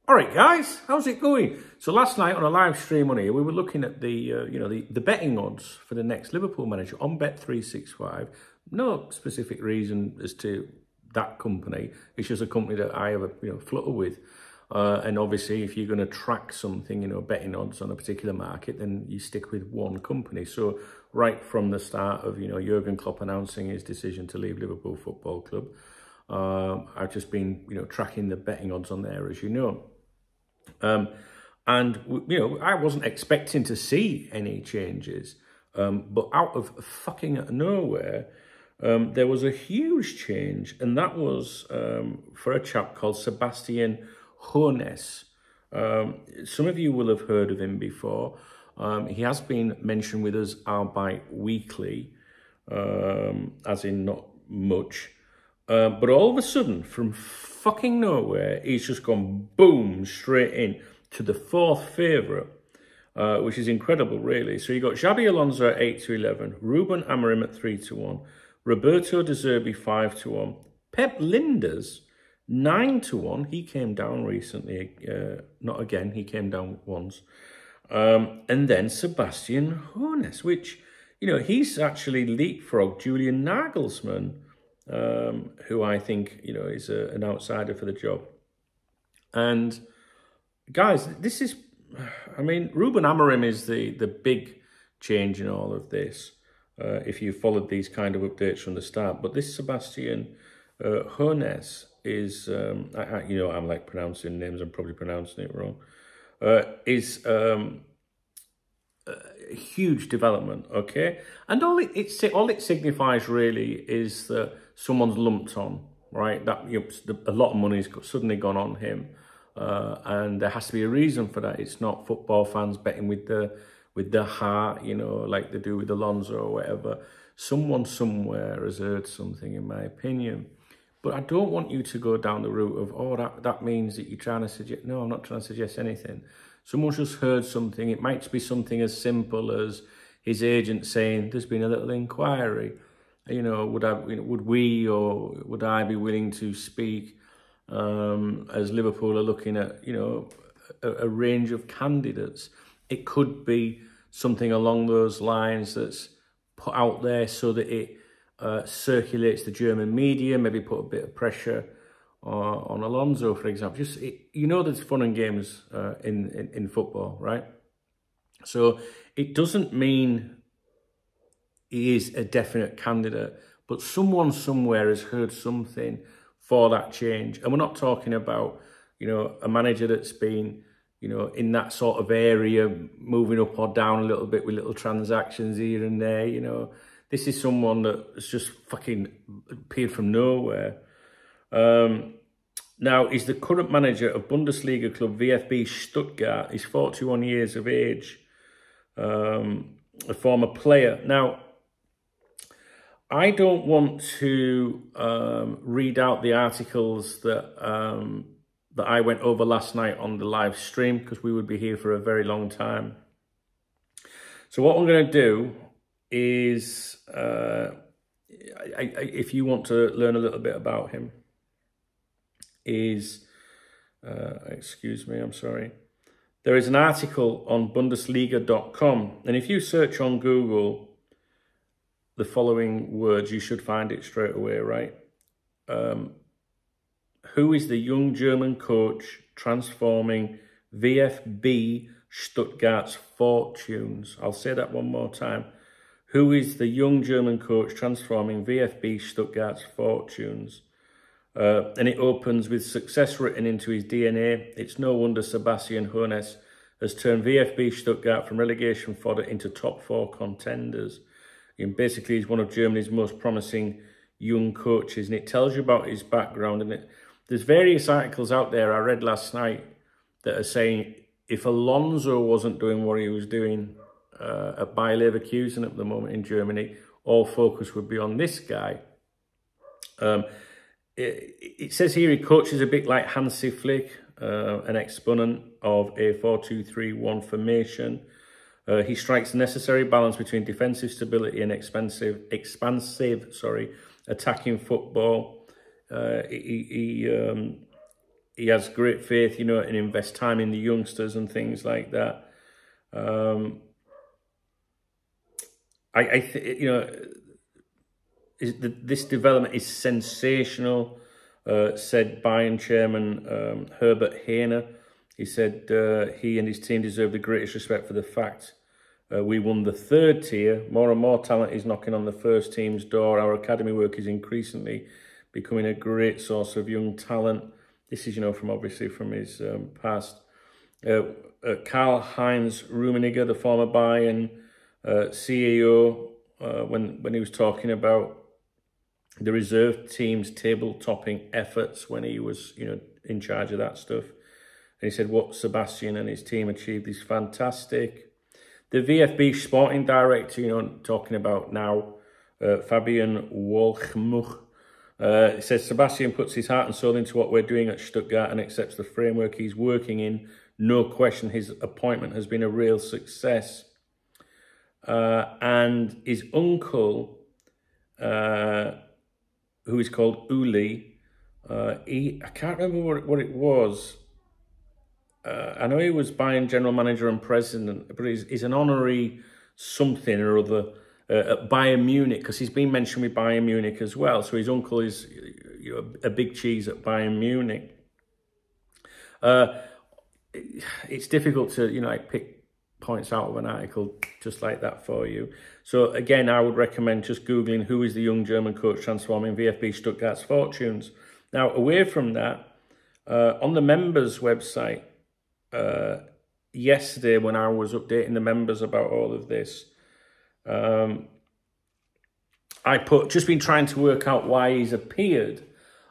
All right, guys, how's it going? So last night on a live stream on here, we were looking at the betting odds for the next Liverpool manager on Bet365. No specific reason as to that company. It's just a company that I have a flutter with. And obviously, if you're going to track something, betting odds on a particular market, then you stick with one company. So right from the start of Jurgen Klopp announcing his decision to leave Liverpool Football Club, I've just been tracking the betting odds on there, as you know. And I wasn't expecting to see any changes, but out of fucking nowhere, there was a huge change, and that was for a chap called Sebastian Hoeneß. Some of you will have heard of him before. He has been mentioned with us albeit weekly, as in not much. But all of a sudden, from fucking nowhere, he's just gone boom straight in to the fourth favourite, which is incredible, really. So you got Xabi Alonso at 8-11, Ruben Amorim at 3-1, Roberto De Zerbi 5-1, Pep Lijnders 9-1. He came down recently, not again. He came down once, and then Sebastian Hoeneß, which he's actually leapfrogged Julian Nagelsmann. Who I think, is an outsider for the job. And guys, this is, Ruben Amorim is the big change in all of this, if you followed these kind of updates from the start. But this Sebastian Hoeneß is, I'm like pronouncing names, I'm probably pronouncing it wrong, is a huge development, okay? And all it signifies really is that someone's lumped on, right? That a lot of money's suddenly gone on him, and there has to be a reason for that. It's not football fans betting with the heart, like they do with Alonso or whatever. Someone somewhere has heard something, in my opinion. But I don't want you to go down the route of, that means that you're trying to suggest. No, I'm not trying to suggest anything. Someone's just heard something. It might be something as simple as his agent saying there's been a little inquiry. Would we or would I be willing to speak as Liverpool are looking at, a range of candidates? It could be something along those lines that's put out there so that it circulates the German media, maybe put a bit of pressure on Alonso, for example. There's fun and games in football, right? So it doesn't mean he is a definite candidate, but someone somewhere has heard something for that change. And we're not talking about, a manager that's been, in that sort of area, moving up or down a little bit with little transactions here and there, This is someone that's just fucking appeared from nowhere. Now, he's the current manager of Bundesliga club VfB Stuttgart. He's 41 years of age, a former player. Now, I don't want to read out the articles that I went over last night on the live stream, because we would be here for a very long time. So what I'm going to do is, if you want to learn a little bit about him, is, excuse me, I'm sorry. There is an article on Bundesliga.com, and if you search on Google the following words, you should find it straight away, right? Who is the young German coach transforming VfB Stuttgart's fortunes? I'll say that one more time. Who is the young German coach transforming VfB Stuttgart's fortunes? And it opens with success written into his DNA. It's no wonder Sebastian Hoeneß has turned VfB Stuttgart from relegation fodder into top 4 contenders. And basically, he's one of Germany's most promising young coaches. And it tells you about his background. And there's various articles out there I read last night that are saying if Alonso wasn't doing what he was doing at Bayer Leverkusen at the moment in Germany, all focus would be on this guy. It says here he coaches a bit like Hansi Flick, an exponent of a 4-2-3-1 formation. He strikes the necessary balance between defensive stability and expansive attacking football. he has great faith, you know, and invest time in the youngsters and things like that. You know, this development is sensational, said Bayern chairman Herbert Hainer. He said he and his team deserve the greatest respect for the fact we won the 3rd tier. More and more talent is knocking on the first team's door. Our academy work is increasingly becoming a great source of young talent. This is, you know, from obviously from his past. Karl-Heinz Rummenigge, the former Bayern CEO, when he was talking about the reserve team's table-topping efforts when he was, you know, in charge of that stuff. And he said what Sebastian and his team achieved is fantastic. The VFB sporting director, you know, talking about now, Fabian Walchmuch, says Sebastian puts his heart and soul into what we're doing at Stuttgart and accepts the framework he's working in. No question, his appointment has been a real success. And his uncle, who is called Uli, I can't remember what it was. I know he was Bayern general manager and president, but he's an honorary something or other at Bayern Munich, because he's been mentioned with Bayern Munich as well. So his uncle is, you know, a big cheese at Bayern Munich. It's difficult to, you know, like pick points out of an article just like that for you. So again, I would recommend just Googling who is the young German coach transforming VfB Stuttgart's fortunes. Now, away from that, on the members website, yesterday when I was updating the members about all of this, I just been trying to work out why he's appeared.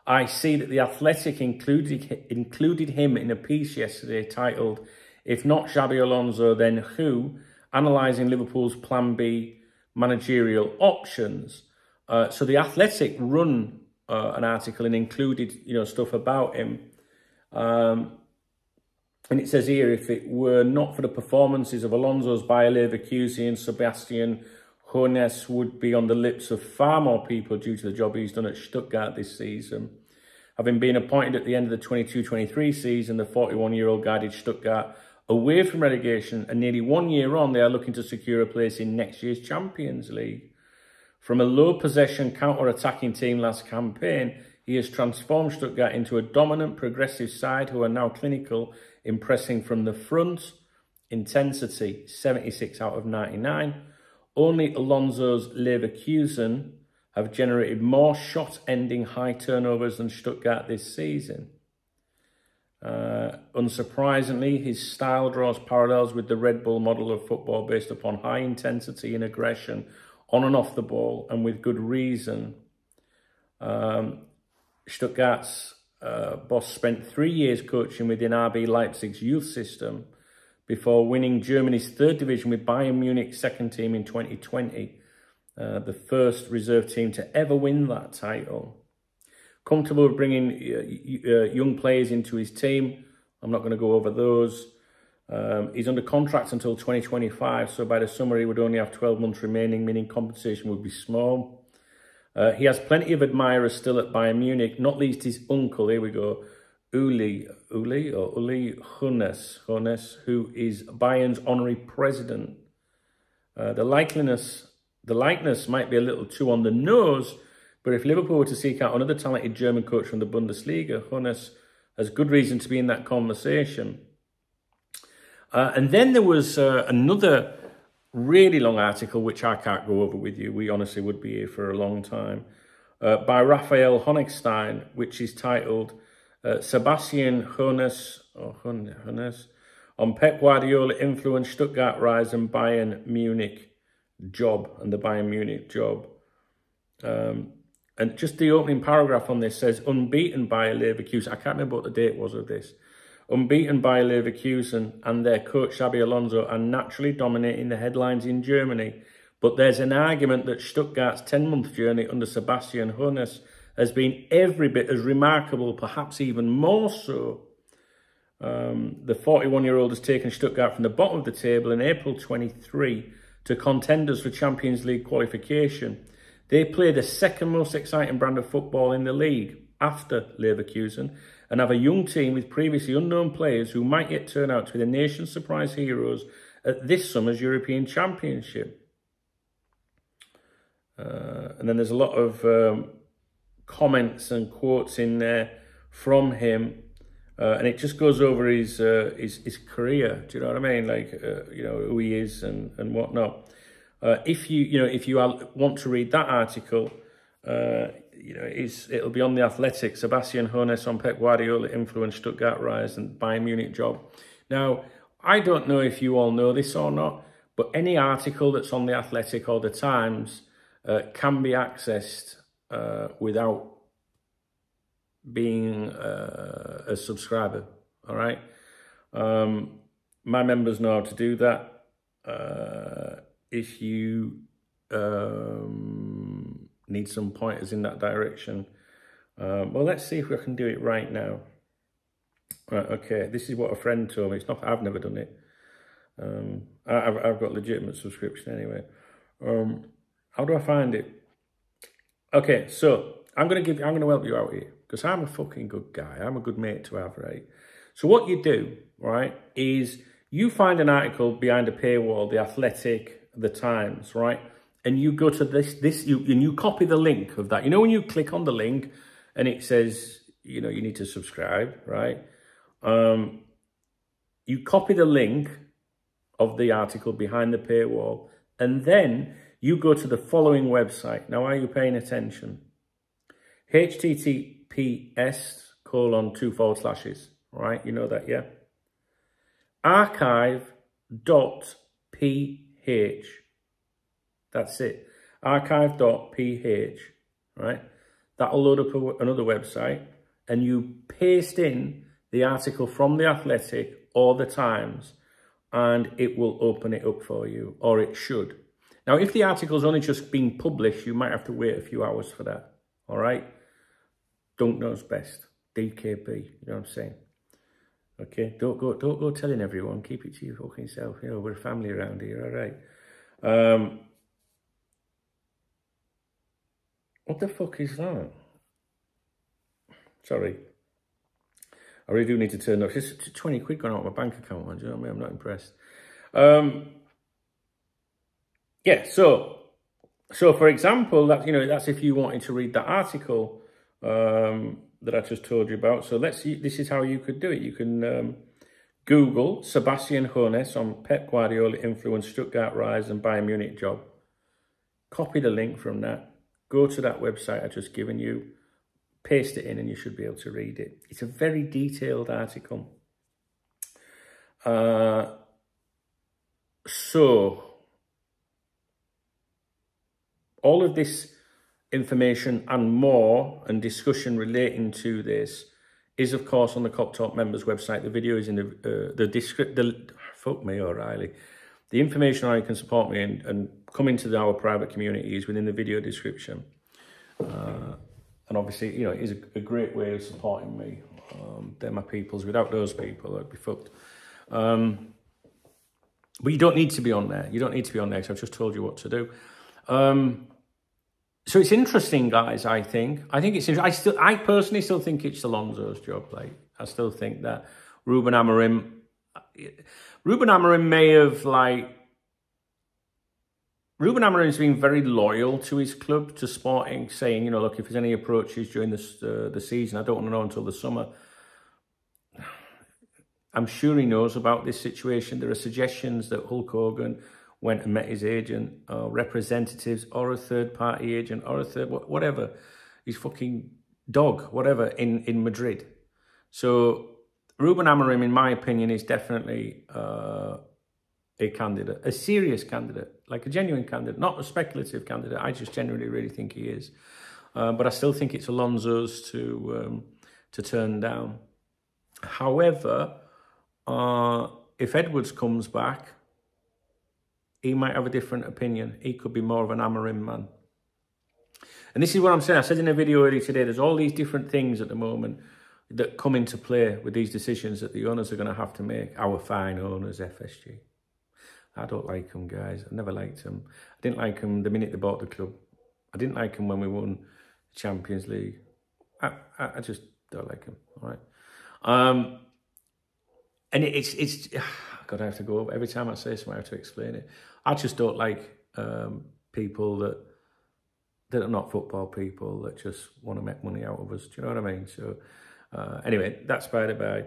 I see that The Athletic included him in a piece yesterday titled, "If not Xabi Alonso, then who?" Analysing Liverpool's Plan B managerial options. So The Athletic run an article and included, you know, stuff about him. And it says here, if it were not for the performances of Alonso's Bayer Leverkusen, Sebastian Hoeneß would be on the lips of far more people due to the job he's done at Stuttgart this season. Having been appointed at the end of the 22-23 season, the 41-year-old guided Stuttgart away from relegation, and nearly 1 year on, they are looking to secure a place in next year's Champions League. From a low-possession, counter-attacking team last campaign, he has transformed Stuttgart into a dominant, progressive side who are now clinical, impressing from the front. Intensity, 76 out of 99. Only Alonso's Leverkusen have generated more shot-ending high turnovers than Stuttgart this season. Unsurprisingly, his style draws parallels with the Red Bull model of football based upon high intensity and aggression on and off the ball, and with good reason. Stuttgart's boss spent 3 years coaching within RB Leipzig's youth system before winning Germany's 3rd division with Bayern Munich's 2nd team in 2020, the first reserve team to ever win that title. Comfortable with bringing young players into his team. I'm not going to go over those. He's under contract until 2025, so by the summer he would only have 12 months remaining, meaning compensation would be small. He has plenty of admirers still at Bayern Munich, not least his uncle, here we go, Uli Hoeneß, who is Bayern's honorary president. The likeness might be a little too on the nose, but if Liverpool were to seek out another talented German coach from the Bundesliga, Hoeneß has good reason to be in that conversation. And then there was another really long article, which I can't go over with you. We honestly would be here for a long time, by Raphael Honigstein, which is titled Sebastian Hoeneß on Pep Guardiola influence, Stuttgart rise and Bayern Munich job, and the Bayern Munich job. And just the opening paragraph on this says, unbeaten Bayer Leverkusen. I can't remember what the date was of this. Unbeaten Bayer Leverkusen and their coach Xabi Alonso are naturally dominating the headlines in Germany. But there's an argument that Stuttgart's 10-month journey under Sebastian Hoeneß has been every bit as remarkable, perhaps even more so. The 41-year-old has taken Stuttgart from the bottom of the table in April 23 to contenders for Champions League qualification. They play the 2nd most exciting brand of football in the league after Leverkusen, and have a young team with previously unknown players who might yet turn out to be the nation's surprise heroes at this summer's European Championship. And then there's a lot of comments and quotes in there from him, and it just goes over his career. Do you know what I mean? Like you know, who he is and whatnot. If you want to read that article, you know, it'll be on The Athletic. Sebastian Hoeneß on Pep Guardiola influence Stuttgart rise and Bayern Munich job. Now, I don't know if you all know this or not, but any article that's on The Athletic or The Times can be accessed without being a subscriber, all right? My members know how to do that. If you need some pointers in that direction, well, let's see if we can do it right now. Right, okay, this is what a friend told me. It's not, I've never done it. I've got legitimate subscription anyway. How do I find it? Okay, so I'm gonna help you out here because I'm a fucking good guy. I'm a good mate to have, right? So what you do, right, is you find an article behind a paywall, The Athletic, The Times, right? And you go to and you copy the link of that. You know when you click on the link and it says, you know, you need to subscribe, right? You copy the link of the article behind the paywall, and then you go to the following website. Now, are you paying attention? https://, right? You know that, yeah? archive.ph. That's it. archive.ph, right? That'll load up another website, and you paste in the article from The Athletic or The Times, and it will open it up for you, or it should. Now, if the article's only just been published, you might have to wait a few hours for that, all right? Don't knows best. DKB, you know what I'm saying? Okay, don't go telling everyone. Keep it to your fucking self. You know, we're a family around here, all right? What the fuck is that? Sorry. I really do need to turn up. It's just 20 quid gone out of my bank account, man. Do you know what I mean? I'm not impressed. Yeah, so for example, that's if you wanted to read that article that I just told you about. So let's see, this is how you could do it. You can Google Sebastian Hoeneß on Pep Guardiola influence Stuttgart rise and Bayern Munich job. Copy the link from that. Go to that website I've just given you. Paste it in and you should be able to read it. It's a very detailed article. So, all of this information and more and discussion relating to this is, of course, on the Cop Talk members website. The video is in the description. Fuck me, O'Reilly. The information on how you can support me and come into our private community is within the video description. And obviously, you know, it is a great way of supporting me. They're my peoples. Without those people, I'd be fucked. But you don't need to be on there. You don't need to be on there because I've just told you what to do. So it's interesting, guys, I think. I think it's interesting. I personally still think it's Alonso's job. Like, I still think that Ruben Amorim may have, like... Ruben Amorim's been very loyal to his club, to Sporting, saying, you know, look, if there's any approaches during the season, I don't want to know until the summer. I'm sure he knows about this situation. There are suggestions that Hulk Hogan went and met his agent, or representatives, or a third-party agent, or a third, whatever, his fucking dog, whatever, in Madrid. So Ruben Amorim, in my opinion, is definitely a candidate, a serious candidate, like a genuine candidate, not a speculative candidate. I just genuinely really think he is. But I still think it's Alonso's to turn down. However, if Edwards comes back, he might have a different opinion. He could be more of an Amorim man. And this is what I'm saying. I said in a video earlier today, there's all these different things at the moment that come into play with these decisions that the owners are going to have to make. Our fine owners, FSG. I don't like them, guys. I never liked them. I didn't like them the minute they bought the club. I didn't like them when we won the Champions League. I just don't like them, all right? And it's God, I have to go over every time I say something, I have to explain it. I just don't like people that are not football people that just want to make money out of us. Do you know what I mean? So anyway, that's by the by.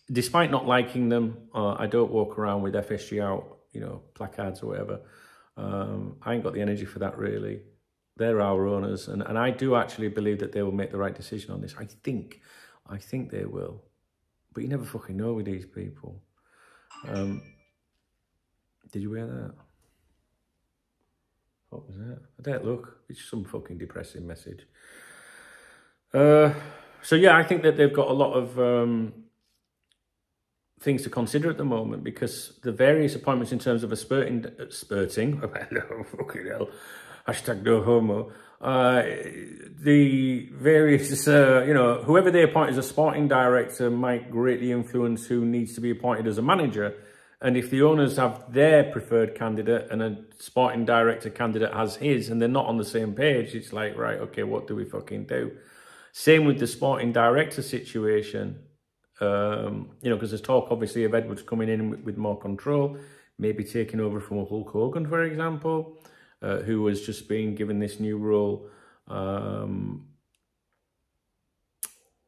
Despite not liking them, I don't walk around with FSG out, you know, placards or whatever. I ain't got the energy for that, really. They're our owners, and I do actually believe that they will make the right decision on this. I think they will. But you never fucking know with these people. Did you hear that? What was that? I don't look. It's some fucking depressing message. So yeah, I think that they've got a lot of things to consider at the moment, because the various appointments in terms of a spurting, no, fucking hell, hashtag no homo, the various, you know, whoever they appoint as a sporting director might greatly influence who needs to be appointed as a manager. And if the owners have their preferred candidate and a sporting director candidate has his, and they're not on the same page, it's like, right, okay, what do we fucking do? Same with the sporting director situation. You know, because there's talk, obviously, of Edwards coming in with more control, maybe taking over from Hulk Hogan, for example, who was just being given this new role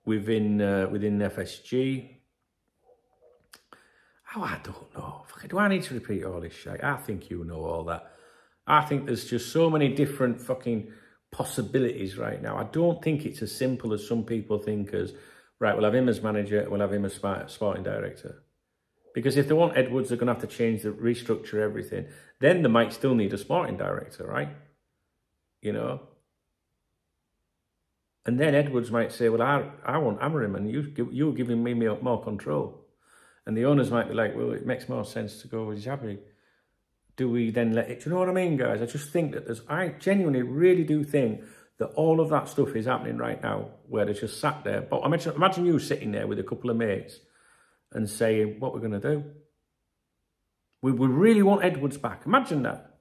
within FSG. Oh, I don't know. Do I need to repeat all this shit? I think you know all that. I think there's just so many different fucking possibilities right now. I don't think it's as simple as some people think as, right, we'll have him as manager, we'll have him as sporting director. Because if they want Edwards, they're going to have to change, restructure everything. Then they might still need a sporting director, right? You know? And then Edwards might say, well, I want Amorim, and you're giving me more control. And the owners might be like, well, it makes more sense to go with Xabi. Do we then let it? Do you know what I mean, guys? I just think that I genuinely really do think that all of that stuff is happening right now, where they're just sat there. But imagine you sitting there with a couple of mates and saying, what we're going to do. We really want Edwards back. Imagine that.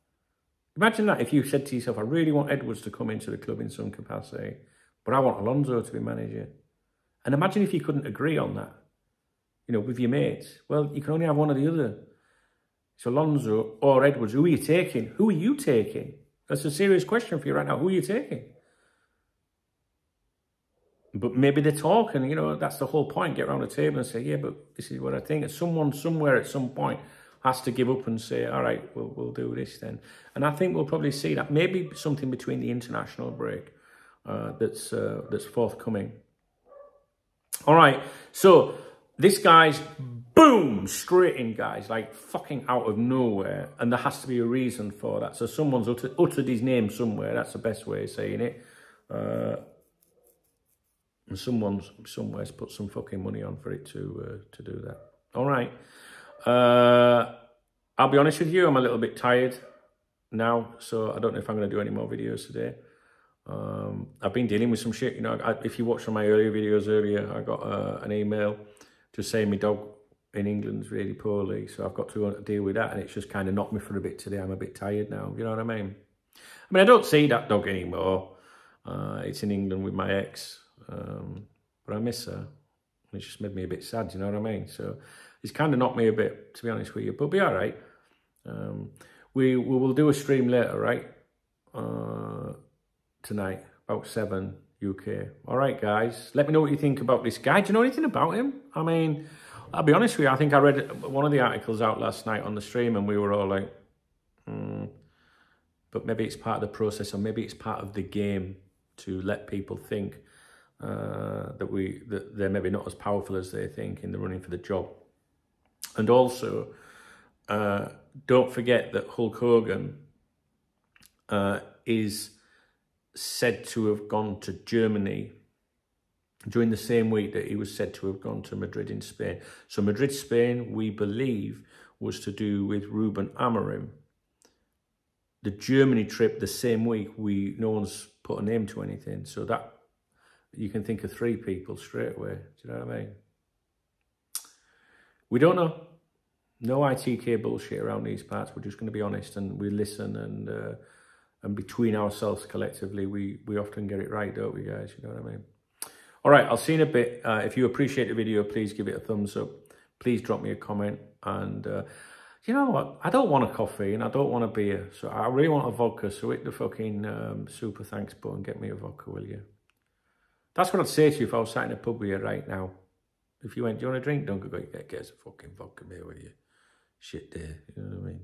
Imagine that if you said to yourself, I really want Edwards to come into the club in some capacity, but I want Alonso to be manager. And imagine if you couldn't agree on that, you know, with your mates. Well, you can only have one or the other. It's Alonso or Edwards. Who are you taking? Who are you taking? That's a serious question for you right now. Who are you taking? But maybe they're talking, you know, that's the whole point. Get around the table and say, yeah, but this is what I think. Someone somewhere at some point has to give up and say, all right, we'll do this then. And I think we'll probably see that. Maybe something between the international break that's forthcoming. All right, so this guy's boom, straight in, guys, like fucking out of nowhere. And there has to be a reason for that. So someone's uttered his name somewhere. That's the best way of saying it. And somewhere's put some fucking money on for it to do that. All right. I'll be honest with you, I'm a little bit tired now, so I don't know if I'm going to do any more videos today. I've been dealing with some shit, you know. If you watched one of my earlier videos earlier, I got an email just saying my dog in England's really poorly, so I've got to deal with that, and it's just kind of knocked me for a bit today. I'm a bit tired now, you know what I mean? I don't see that dog anymore. It's in England with my ex. But I miss her. It's just made me a bit sad, you know what I mean? So it's kind of knocked me a bit, to be honest with you, but be all right. We will do a stream later, right? Tonight, about 7 UK. All right, guys. Let me know what you think about this guy. Do you know anything about him? I mean, I'll be honest with you. I think I read one of the articles out last night on the stream, and we were all like, but maybe it's part of the process, or maybe it's part of the game to let people think that they're maybe not as powerful as they think in the running for the job. And also, don't forget that Hulk Hogan is said to have gone to Germany during the same week that he was said to have gone to Madrid in Spain. So Madrid, Spain, we believe, was to do with Ruben Amorim. The Germany trip the same week, no one's put a name to anything. So that, you can think of 3 people straight away. Do you know what I mean? We don't know. No ITK bullshit around these parts. We're just going to be honest, and we listen, and between ourselves collectively, we often get it right, don't we, guys? You know what I mean? All right, I'll see you in a bit. If you appreciate the video, please give it a thumbs up. Please drop me a comment. And you know what? I don't want a coffee and I don't want a beer. So I really want a vodka. So hit the fucking super thanks button. Get me a vodka, will you? That's what I'd say to you if I was sat in a pub with you right now. If you went, do you want a drink? Don't go get us a fucking vodka beer with you. Shit there. You know what I mean?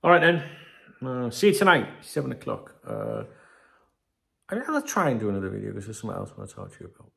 All right then. See you tonight, 7 o'clock. I'll try and do another video because there's something else I want to talk to you about.